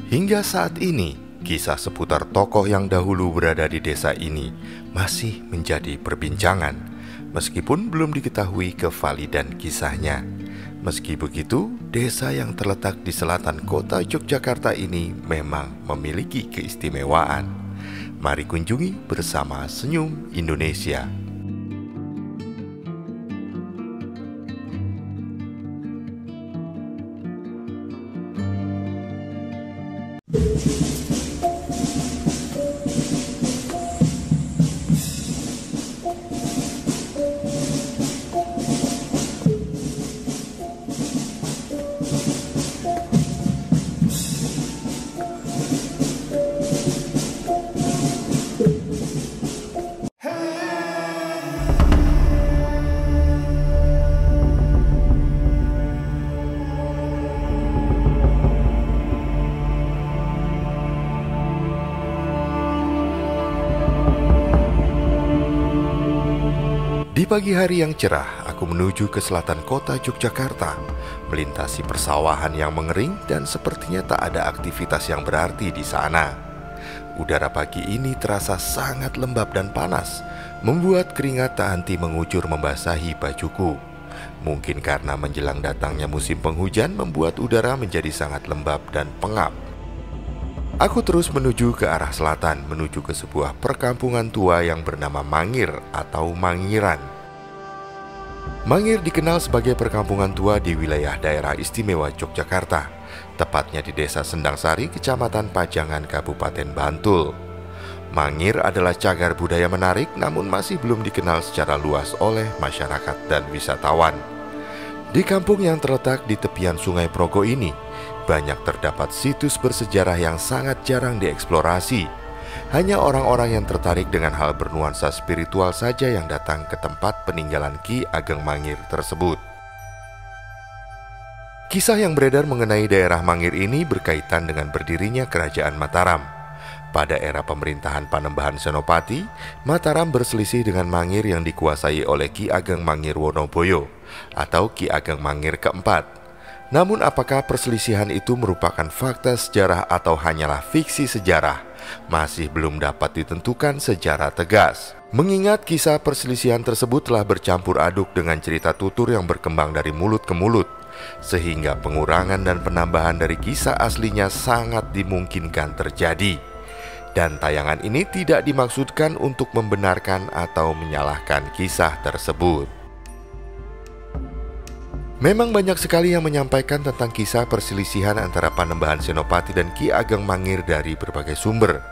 Hingga saat ini, kisah seputar tokoh yang dahulu berada di desa ini masih menjadi perbincangan, meskipun belum diketahui kevalidan kisahnya. Meski begitu, desa yang terletak di selatan kota Yogyakarta ini memang memiliki keistimewaan. Mari kunjungi bersama Senyum Indonesia. Di pagi hari yang cerah, aku menuju ke selatan kota Yogyakarta, melintasi persawahan yang mengering dan sepertinya tak ada aktivitas yang berarti di sana. Udara pagi ini terasa sangat lembab dan panas, membuat keringat tak henti mengucur membasahi bajuku. Mungkin karena menjelang datangnya musim penghujan membuat udara menjadi sangat lembab dan pengap. Aku terus menuju ke arah selatan, menuju ke sebuah perkampungan tua yang bernama Mangir atau Mangiran. Mangir dikenal sebagai perkampungan tua di wilayah daerah istimewa Yogyakarta, tepatnya di desa Sendangsari, kecamatan Pajangan, Kabupaten Bantul. Mangir adalah cagar budaya menarik namun masih belum dikenal secara luas oleh masyarakat dan wisatawan. Di kampung yang terletak di tepian Sungai Progo ini, banyak terdapat situs bersejarah yang sangat jarang dieksplorasi. Hanya orang-orang yang tertarik dengan hal bernuansa spiritual saja yang datang ke tempat peninggalan Ki Ageng Mangir tersebut. Kisah yang beredar mengenai daerah Mangir ini berkaitan dengan berdirinya Kerajaan Mataram. Pada era pemerintahan Panembahan Senopati, Mataram berselisih dengan Mangir yang dikuasai oleh Ki Ageng Mangir Wonoboyo atau Ki Ageng Mangir keempat. Namun apakah perselisihan itu merupakan fakta sejarah atau hanyalah fiksi sejarah, masih belum dapat ditentukan secara tegas. Mengingat kisah perselisihan tersebut telah bercampur aduk dengan cerita tutur yang berkembang dari mulut ke mulut, sehingga pengurangan dan penambahan dari kisah aslinya sangat dimungkinkan terjadi. Dan tayangan ini tidak dimaksudkan untuk membenarkan atau menyalahkan kisah tersebut. Memang banyak sekali yang menyampaikan tentang kisah perselisihan antara Panembahan Senopati dan Ki Ageng Mangir dari berbagai sumber.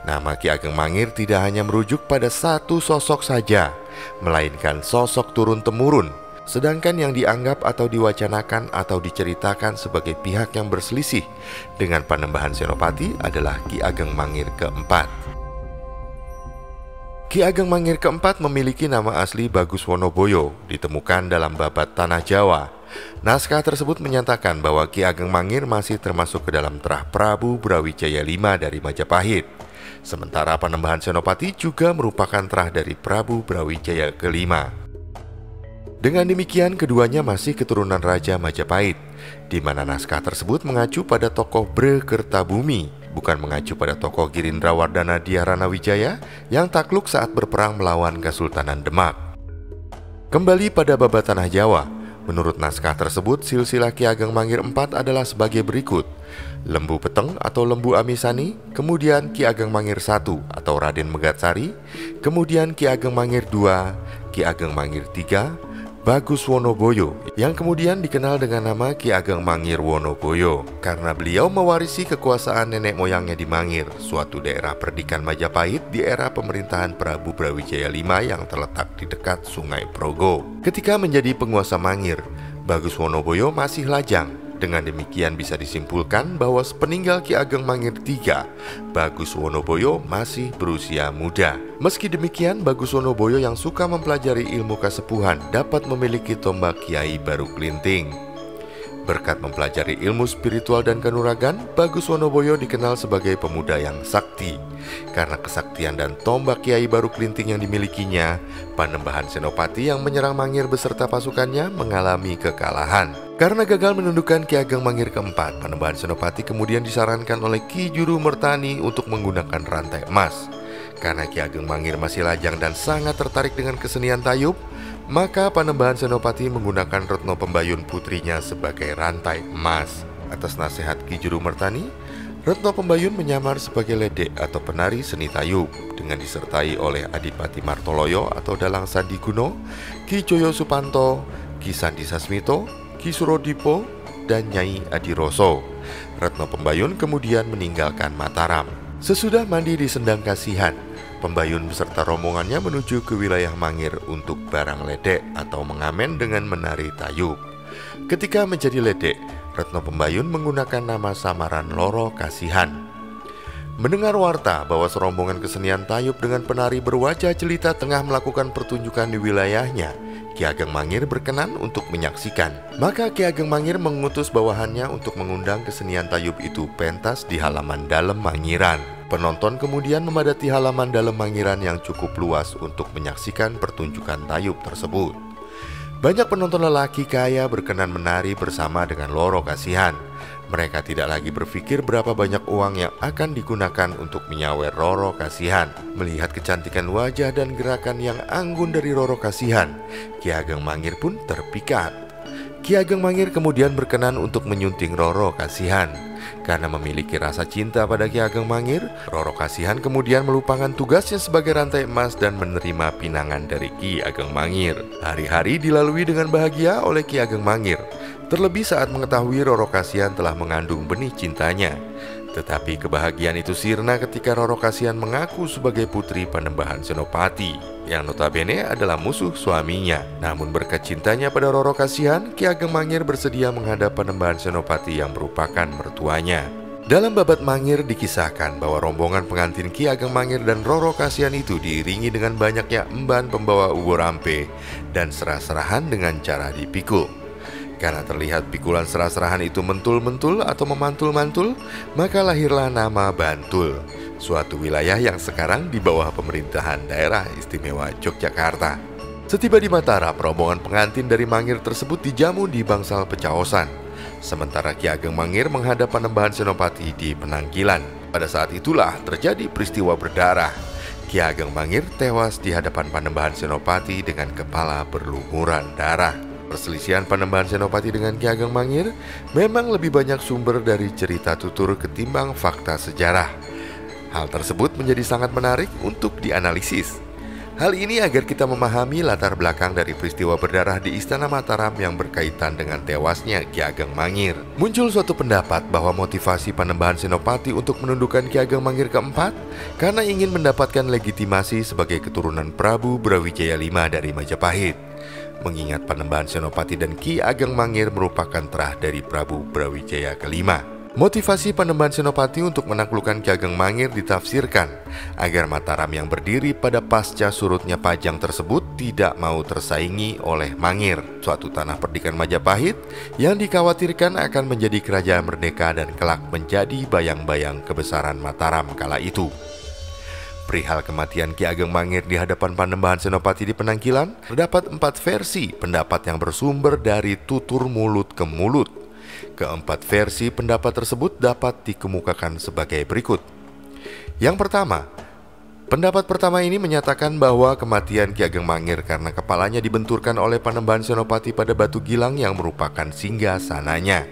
Nama Ki Ageng Mangir tidak hanya merujuk pada satu sosok saja, melainkan sosok turun-temurun. Sedangkan yang dianggap atau diwacanakan atau diceritakan sebagai pihak yang berselisih dengan Panembahan Senopati adalah Ki Ageng Mangir keempat. Ki Ageng Mangir keempat memiliki nama asli Bagus Wonoboyo, ditemukan dalam Babat Tanah Jawa. Naskah tersebut menyatakan bahwa Ki Ageng Mangir masih termasuk ke dalam terah Prabu Brawijaya V dari Majapahit. Sementara Panembahan Senopati juga merupakan terah dari Prabu Brawijaya ke-5. Dengan demikian keduanya masih keturunan Raja Majapahit, di mana naskah tersebut mengacu pada tokoh Bre Kertabumi, bukan mengacu pada tokoh Girindrawardana Diyarana Wijaya yang takluk saat berperang melawan Kesultanan Demak. Kembali pada Babat Tanah Jawa, menurut naskah tersebut silsilah Ki Ageng Mangir IV adalah sebagai berikut: Lembu Peteng atau Lembu Amisani, kemudian Ki Ageng Mangir I atau Raden Megatsari, kemudian Ki Ageng Mangir II, Ki Ageng Mangir III, Bagus Wonoboyo, yang kemudian dikenal dengan nama Ki Ageng Mangir Wonoboyo karena beliau mewarisi kekuasaan nenek moyangnya di Mangir, suatu daerah perdikan Majapahit di era pemerintahan Prabu Brawijaya V yang terletak di dekat Sungai Progo. Ketika menjadi penguasa Mangir, Bagus Wonoboyo masih lajang. Dengan demikian bisa disimpulkan bahwa sepeninggal Ki Ageng Mangir III, Bagus Wonoboyo masih berusia muda. Meski demikian, Bagus Wonoboyo yang suka mempelajari ilmu kasepuhan dapat memiliki tombak Kiai Baru Kelinting. Berkat mempelajari ilmu spiritual dan kanuragan, Bagus Wonoboyo dikenal sebagai pemuda yang sakti. Karena kesaktian dan tombak Kiai Baru Klinting yang dimilikinya, Panembahan Senopati yang menyerang Mangir beserta pasukannya mengalami kekalahan. Karena gagal menundukkan Ki Ageng Mangir keempat, Panembahan Senopati kemudian disarankan oleh Ki Juru Mertani untuk menggunakan rantai emas. Karena Ki Ageng Mangir masih lajang dan sangat tertarik dengan kesenian tayub, maka Panembahan Senopati menggunakan Retno Pembayun putrinya sebagai rantai emas. Atas nasihat Ki Juru Mertani, Retno Pembayun menyamar sebagai ledek atau penari seni tayub dengan disertai oleh Adipati Martoloyo atau Dalang Sandi Guno, Ki Joyo Supanto, Ki Sandi Sasmito, Ki Surodipo, dan Nyai Adiroso. Retno Pembayun kemudian meninggalkan Mataram. Sesudah mandi di Sendang Kasihan, Pembayun beserta rombongannya menuju ke wilayah Mangir untuk barang ledek atau mengamen dengan menari tayub. Ketika menjadi ledek, Retno Pembayun menggunakan nama samaran Loro Kasihan. Mendengar warta bahwa serombongan kesenian tayub dengan penari berwajah jelita tengah melakukan pertunjukan di wilayahnya, Ki Ageng Mangir berkenan untuk menyaksikan. Maka Ki Ageng Mangir mengutus bawahannya untuk mengundang kesenian tayub itu pentas di halaman dalam Mangiran. Penonton kemudian memadati halaman dalam Mangiran yang cukup luas untuk menyaksikan pertunjukan tayub tersebut. Banyak penonton lelaki kaya berkenan menari bersama dengan Loro Kasihan. Mereka tidak lagi berpikir berapa banyak uang yang akan digunakan untuk menyawer Roro Kasihan. Melihat kecantikan wajah dan gerakan yang anggun dari Roro Kasihan, Ki Ageng Mangir pun terpikat. Ki Ageng Mangir kemudian berkenan untuk menyunting Roro Kasihan. Karena memiliki rasa cinta pada Ki Ageng Mangir, Roro Kasihan kemudian melupakan tugasnya sebagai rantai emas dan menerima pinangan dari Ki Ageng Mangir. Hari-hari dilalui dengan bahagia oleh Ki Ageng Mangir, terlebih saat mengetahui Roro Kasihan telah mengandung benih cintanya. Tetapi kebahagiaan itu sirna ketika Roro Kasihan mengaku sebagai putri Panembahan Senopati, yang notabene adalah musuh suaminya. Namun berkat cintanya pada Roro Kasihan, Ki Ageng Mangir bersedia menghadap Panembahan Senopati yang merupakan mertuanya. Dalam Babat Mangir dikisahkan bahwa rombongan pengantin Ki Ageng Mangir dan Roro Kasihan itu diiringi dengan banyaknya emban pembawa ubur ampe dan serah-serahan dengan cara dipikul. Karena terlihat pikulan serah-serahan itu mentul-mentul atau memantul-mantul, maka lahirlah nama Bantul, suatu wilayah yang sekarang di bawah pemerintahan daerah istimewa Yogyakarta. Setiba di Mataram, rombongan pengantin dari Mangir tersebut dijamu di bangsal Pecaosan. Sementara Ki Ageng Mangir menghadap Panembahan Senopati di Penangkilan. Pada saat itulah terjadi peristiwa berdarah. Ki Ageng Mangir tewas di hadapan Panembahan Senopati dengan kepala berlumuran darah. Perselisihan Panembahan Senopati dengan Ki Ageng Mangir memang lebih banyak sumber dari cerita tutur ketimbang fakta sejarah. Hal tersebut menjadi sangat menarik untuk dianalisis. Hal ini agar kita memahami latar belakang dari peristiwa berdarah di Istana Mataram yang berkaitan dengan tewasnya Ki Ageng Mangir. Muncul suatu pendapat bahwa motivasi Panembahan Senopati untuk menundukkan Ki Ageng Mangir keempat karena ingin mendapatkan legitimasi sebagai keturunan Prabu Brawijaya V dari Majapahit. Mengingat Panembahan Senopati dan Ki Ageng Mangir merupakan terah dari Prabu Brawijaya kelima. Motivasi Panembahan Senopati untuk menaklukkan Ki Ageng Mangir ditafsirkan agar Mataram yang berdiri pada pasca surutnya Pajang tersebut tidak mau tersaingi oleh Mangir, suatu tanah perdikan Majapahit yang dikhawatirkan akan menjadi kerajaan merdeka dan kelak menjadi bayang-bayang kebesaran Mataram kala itu. Perihal kematian Ki Ageng Mangir di hadapan Panembahan Senopati di Penangkilan, terdapat 4 versi pendapat yang bersumber dari tutur mulut ke mulut. Keempat versi pendapat tersebut dapat dikemukakan sebagai berikut. Yang pertama, pendapat pertama ini menyatakan bahwa kematian Ki Ageng Mangir karena kepalanya dibenturkan oleh Panembahan Senopati pada batu gilang yang merupakan singgasananya.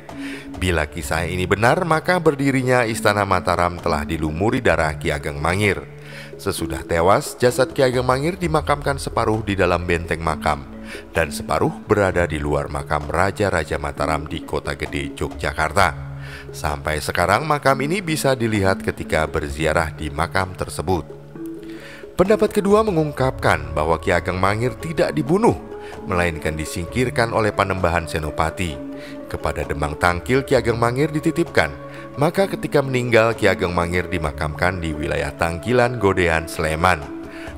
Bila kisah ini benar, maka berdirinya Istana Mataram telah dilumuri darah Ki Ageng Mangir. Sesudah tewas, jasad Ki Ageng Mangir dimakamkan separuh di dalam benteng makam dan separuh berada di luar makam Raja-Raja Mataram di Kota Gede, Yogyakarta. Sampai sekarang makam ini bisa dilihat ketika berziarah di makam tersebut. Pendapat kedua mengungkapkan bahwa Ki Ageng Mangir tidak dibunuh, melainkan disingkirkan oleh Panembahan Senopati. Kepada Demang Tangkil Ki Ageng Mangir dititipkan, maka ketika meninggal Ki Ageng Mangir dimakamkan di wilayah Tangkilan, Godean, Sleman.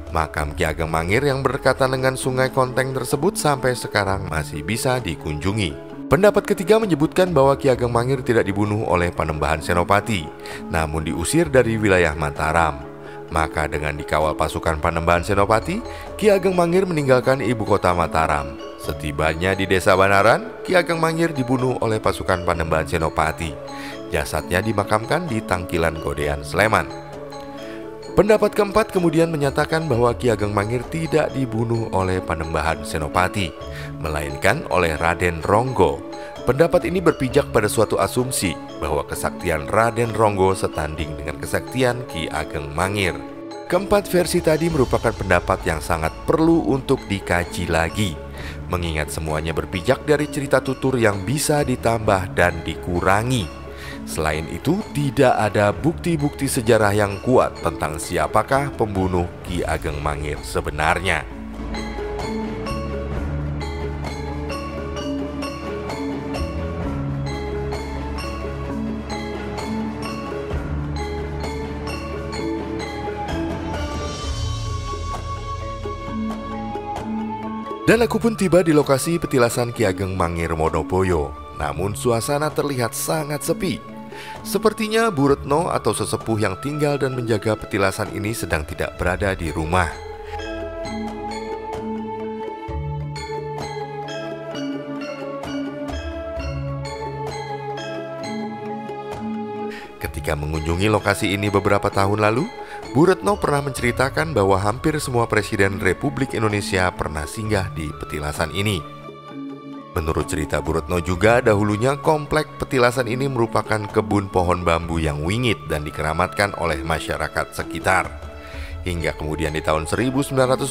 Makam Ki Ageng Mangir yang berdekatan dengan Sungai Konteng tersebut sampai sekarang masih bisa dikunjungi. Pendapat ketiga menyebutkan bahwa Ki Ageng Mangir tidak dibunuh oleh Panembahan Senopati, namun diusir dari wilayah Mataram. Maka dengan dikawal pasukan Panembahan Senopati, Ki Ageng Mangir meninggalkan ibu kota Mataram. Setibanya di desa Banaran, Ki Ageng Mangir dibunuh oleh pasukan Panembahan Senopati. Jasadnya dimakamkan di Tangkilan Godean, Sleman. Pendapat keempat kemudian menyatakan bahwa Ki Ageng Mangir tidak dibunuh oleh Panembahan Senopati, melainkan oleh Raden Ronggo. Pendapat ini berpijak pada suatu asumsi bahwa kesaktian Raden Ronggo setanding dengan kesaktian Ki Ageng Mangir. Keempat versi tadi merupakan pendapat yang sangat perlu untuk dikaji lagi, mengingat semuanya berpijak dari cerita tutur yang bisa ditambah dan dikurangi. Selain itu, tidak ada bukti-bukti sejarah yang kuat tentang siapakah pembunuh Ki Ageng Mangir sebenarnya. Dan aku pun tiba di lokasi petilasan Ki Ageng Mangir Wonoboyo. Namun suasana terlihat sangat sepi. Sepertinya Bu Retno atau sesepuh yang tinggal dan menjaga petilasan ini sedang tidak berada di rumah. Ketika mengunjungi lokasi ini beberapa tahun lalu, Bu Retno pernah menceritakan bahwa hampir semua presiden Republik Indonesia pernah singgah di petilasan ini. Menurut cerita Bu Retno juga, dahulunya komplek petilasan ini merupakan kebun pohon bambu yang wingit dan dikeramatkan oleh masyarakat sekitar. Hingga kemudian di tahun 1984,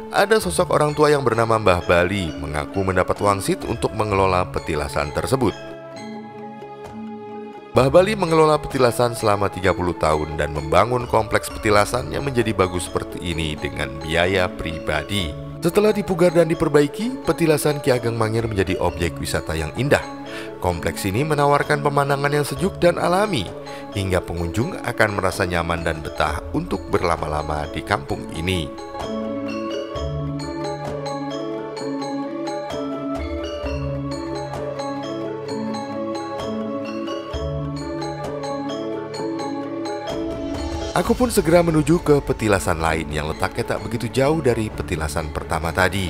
ada sosok orang tua yang bernama Mbah Bali mengaku mendapat wangsit untuk mengelola petilasan tersebut. Mbah Bali mengelola petilasan selama 30 tahun dan membangun kompleks petilasan yang menjadi bagus seperti ini dengan biaya pribadi. Setelah dipugar dan diperbaiki, petilasan Ki Ageng Mangir menjadi objek wisata yang indah. Kompleks ini menawarkan pemandangan yang sejuk dan alami, hingga pengunjung akan merasa nyaman dan betah untuk berlama-lama di kampung ini. Aku pun segera menuju ke petilasan lain yang letaknya tak begitu jauh dari petilasan pertama tadi.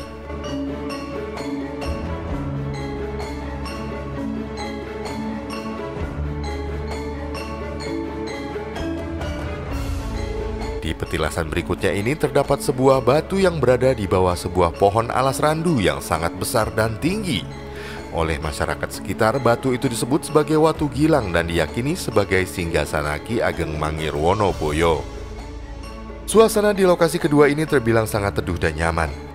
Di petilasan berikutnya ini terdapat sebuah batu yang berada di bawah sebuah pohon alas randu yang sangat besar dan tinggi. Oleh masyarakat sekitar, batu itu disebut sebagai Watu Gilang dan diyakini sebagai singgasana Ki Ageng Mangir Wonoboyo. Suasana di lokasi kedua ini terbilang sangat teduh dan nyaman.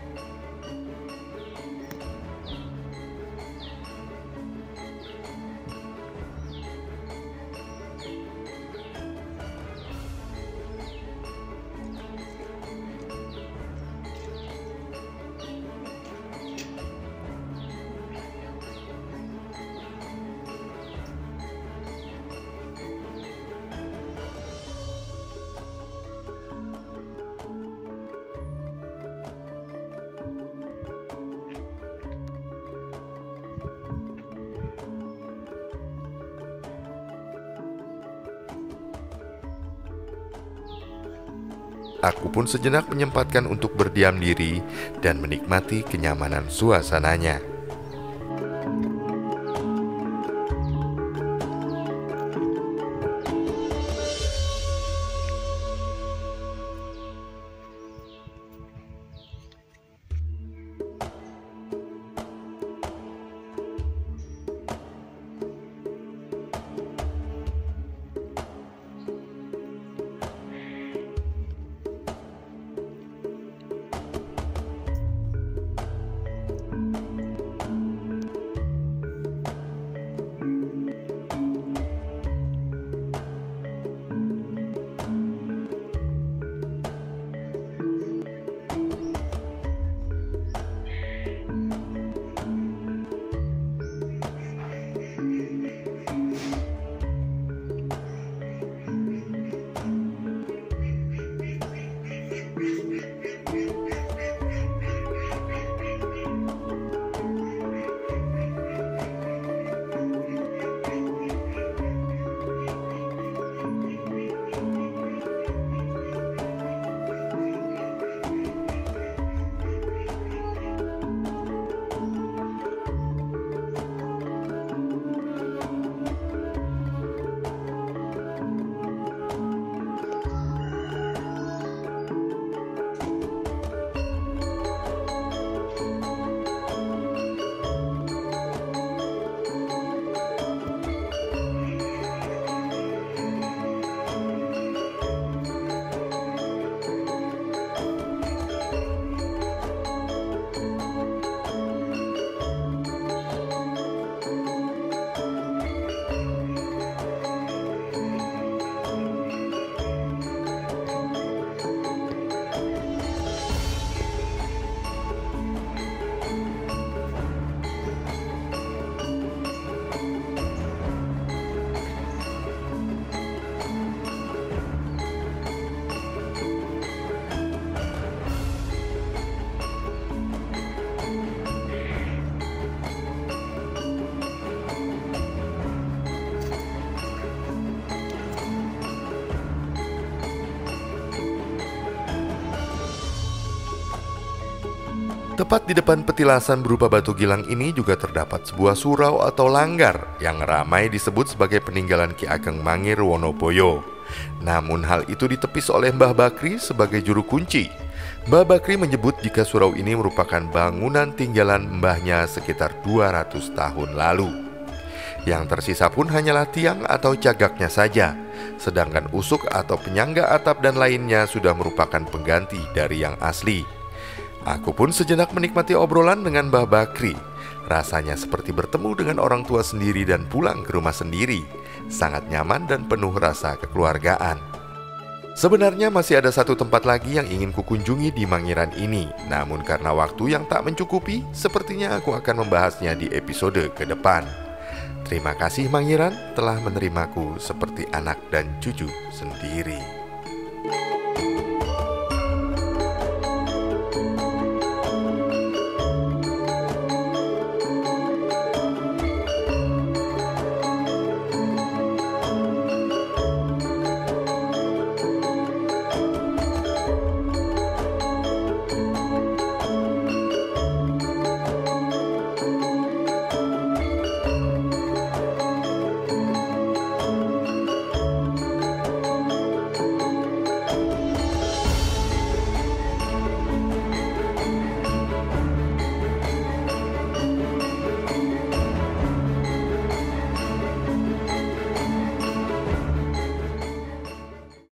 Aku pun sejenak menyempatkan untuk berdiam diri dan menikmati kenyamanan suasananya. Tepat di depan petilasan berupa batu gilang ini juga terdapat sebuah surau atau langgar yang ramai disebut sebagai peninggalan Ki Ageng Mangir Wonoboyo. Namun hal itu ditepis oleh Mbah Bakri sebagai juru kunci. Mbah Bakri menyebut jika surau ini merupakan bangunan tinggalan mbahnya sekitar 200 tahun lalu. Yang tersisa pun hanyalah tiang atau cagaknya saja, sedangkan usuk atau penyangga atap dan lainnya sudah merupakan pengganti dari yang asli. Aku pun sejenak menikmati obrolan dengan Mbah Bakri. Rasanya seperti bertemu dengan orang tua sendiri dan pulang ke rumah sendiri. Sangat nyaman dan penuh rasa kekeluargaan. Sebenarnya masih ada satu tempat lagi yang ingin kukunjungi di Mangiran ini. Namun karena waktu yang tak mencukupi, sepertinya aku akan membahasnya di episode ke depan. Terima kasih Mangiran telah menerimaku seperti anak dan cucu sendiri.